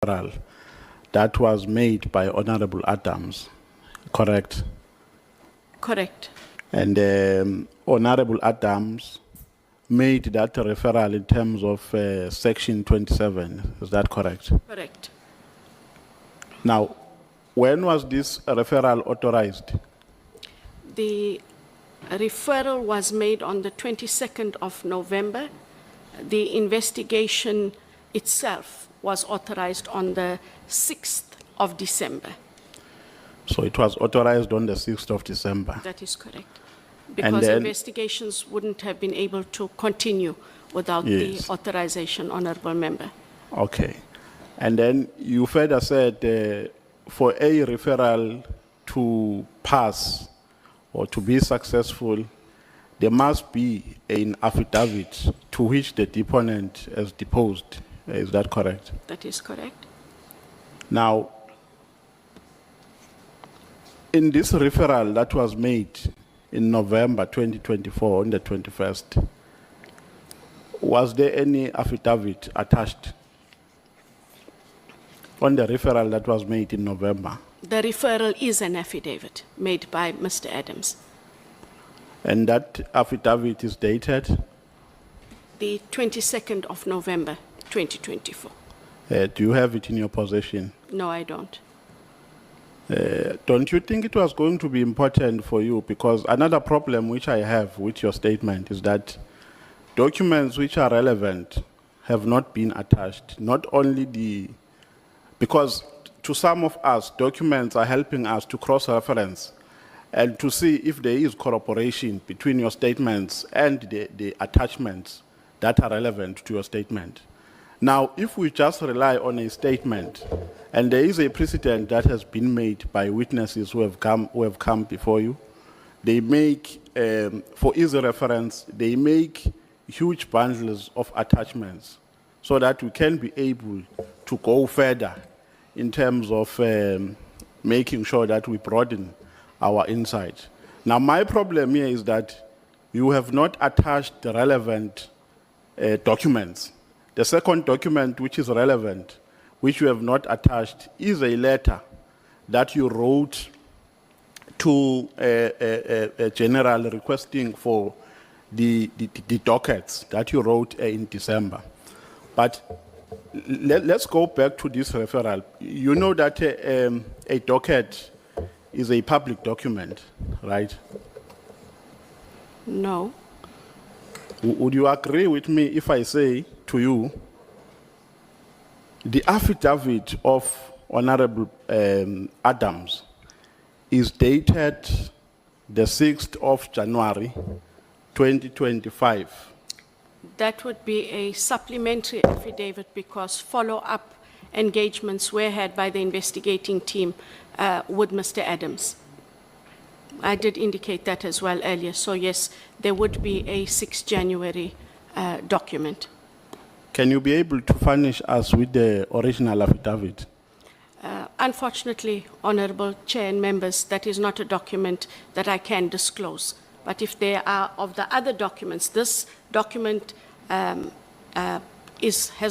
referral that was made by Honorable Adams, correct? Correct. And Honorable Adams made that referral in terms of Section 27, is that correct? Correct. Now, when was this referral authorized? The referral was made on the 22nd of November. The investigation itself was authorized on the 6th of December. So it was authorized on the 6th of December. That is correct. Because then, investigations wouldn't have been able to continue without yes, the authorization, Honorable Member. Okay. And then you further said for a referral to pass or to be successful, there must be an affidavit to which the deponent has deposed. Is that correct? That is correct. Now, in this referral that was made in November 2024, on the 21st, was there any affidavit attached on the referral that was made in November? The referral is an affidavit made by Mr. Adams. And that affidavit is dated? The 22nd of November, 2024. Do you have it in your possession? No, I don't. Don't you think it was going to be important for you? Because another problem which I have with your statement is that documents which are relevant have not been attached. Not only because to some of us, documents are helping us to cross-reference and to see if there is corroboration between your statements and the attachments that are relevant to your statement. Now, if we just rely on a statement, and there is a precedent that has been made by witnesses who have come before you, they make, for easy reference, they make huge bundles of attachments so that we can be able to go further in terms of making sure that we broaden our insight. Now, my problem here is that you have not attached the relevant documents. The second document which is relevant, which you have not attached, is a letter that you wrote to a general requesting for the dockets that you wrote in December. But let's go back to this referral. You know that a docket is a public document, right? No. Would you agree with me if I say to you, the affidavit of Honorable Adams is dated the 6th of January, 2025. That would be a supplementary affidavit because follow-up engagements were had by the investigating team with Mr. Adams. I did indicate that as well earlier. So yes, there would be a 6 January document. Can you be able to furnish us with the original affidavit? Unfortunately, Honorable Chair and members, that is not a document that I can disclose. But if there are of the other documents, this document has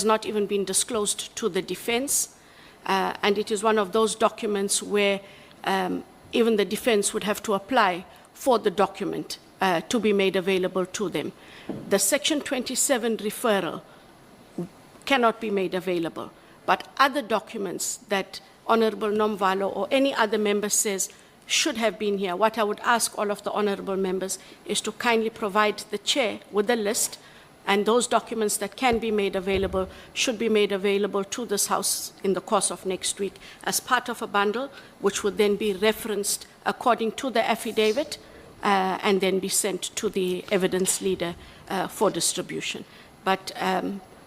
not even been disclosed to the defense. And it is one of those documents where even the defense would have to apply for the document to be made available to them. The Section 27 referral cannot be made available, but other documents that Honorable Nomvalo or any other member says should have been here, what I would ask all of the honorable members is to kindly provide the chair with a list, and those documents that can be made available should be made available to this House in the course of next week as part of a bundle, which would then be referenced according to the affidavit and then be sent to the evidence leader for distribution. But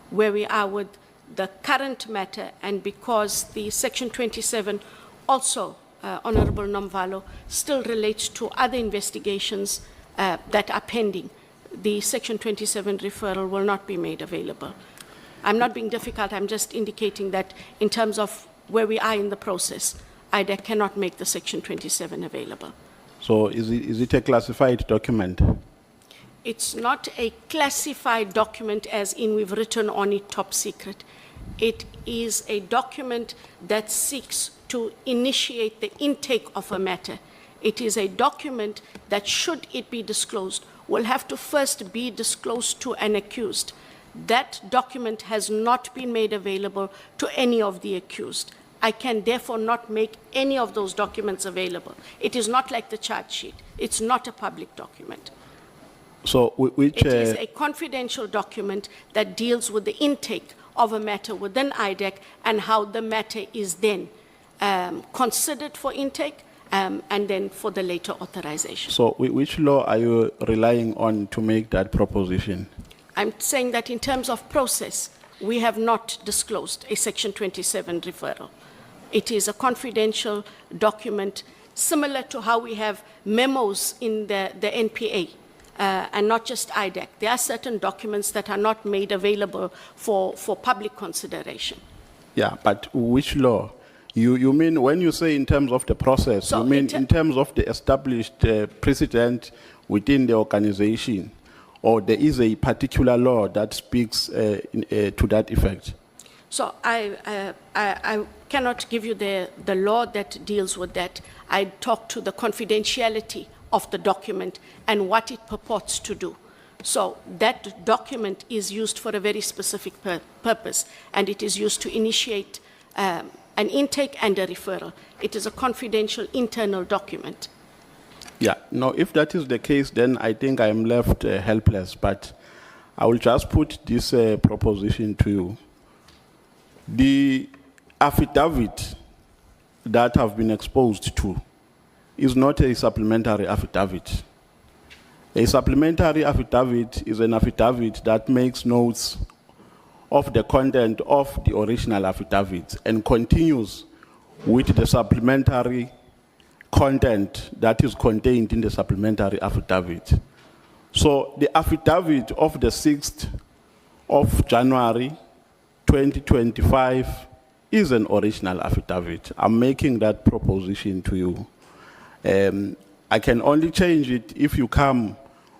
where we are with the current matter, and because the Section 27 also, Honorable Nomvalo, still relates to other investigations that are pending, the Section 27 referral will not be made available. I'm not being difficult, I'm just indicating that in terms of where we are in the process, IDAC cannot make the Section 27 available. So is it a classified document? It's not a classified document as in we've written on it top secret. It is a document that seeks to initiate the intake of a matter. It is a document that, should it be disclosed, will have to first be disclosed to an accused. That document has not been made available to any of the accused. I can therefore not make any of those documents available. It is not like the charge sheet. It's not a public document. So which... It is a confidential document that deals with the intake of a matter within IDAC and how the matter is then considered for intake and then for the later authorization. So which law are you relying on to make that proposition? I'm saying that in terms of process, we have not disclosed a Section 27 referral. It is a confidential document similar to how we have memos in the NPA. And not just IDAC. There are certain documents that are not made available for public consideration. Yeah, but which law? You mean, when you say in terms of the process, So you mean in terms of the established precedent within the organization, or there is a particular law that speaks to that effect? So I cannot give you the law that deals with that. I talk to the confidentiality of the document and what it purports to do. So that document is used for a very specific purpose, and it is used to initiate an intake and a referral. It is a confidential internal document. Yeah, no, if that is the case, then I think I am left helpless, but I will just put this proposition to you. The affidavit that have been exposed to is not a supplementary affidavit. A supplementary affidavit is an affidavit that makes notes of the content of the original affidavit and continues with the supplementary content that is contained in the supplementary affidavit. So the affidavit of the 6th of January 2025 is an original affidavit. I'm making that proposition to you. I can only change it if you come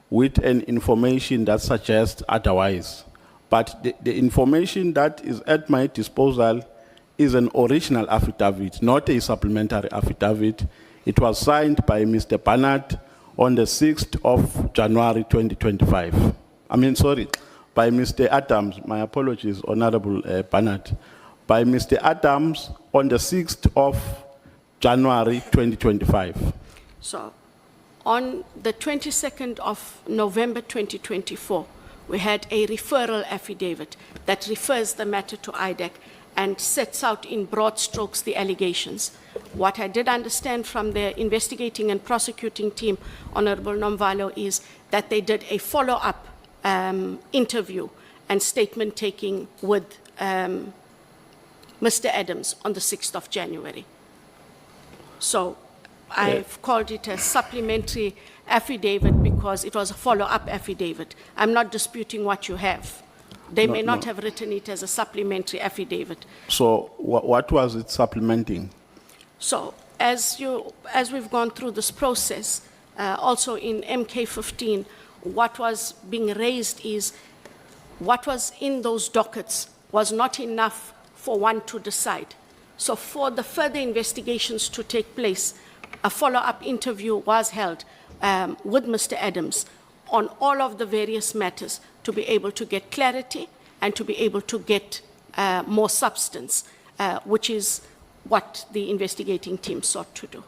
with an information that suggests otherwise. But the information that is at my disposal is an original affidavit, not a supplementary affidavit. It was signed by Mr. Barnard on the 6th of January 2025. By Mr. Adams, my apologies, Honorable Barnard. By Mr. Adams on the 6th of January 2025. So on the 22nd of November 2024, we had a referral affidavit that refers the matter to IDAC and sets out in broad strokes the allegations. What I did understand from the investigating and prosecuting team, Honorable Nomvalo, is that they did a follow-up interview and statement taking with Mr. Adams on the 6th of January. So I've called it a supplementary affidavit because it was a follow-up affidavit. I'm not disputing what you have. They may not have written it as a supplementary affidavit. So what was it supplementing? So as we've gone through this process, also in MK15, what was being raised is what was in those dockets was not enough for one to decide. So for the further investigations to take place, a follow-up interview was held with Mr. Adams on all of the various matters to be able to get clarity and to be able to get more substance, which is what the investigating team sought to do.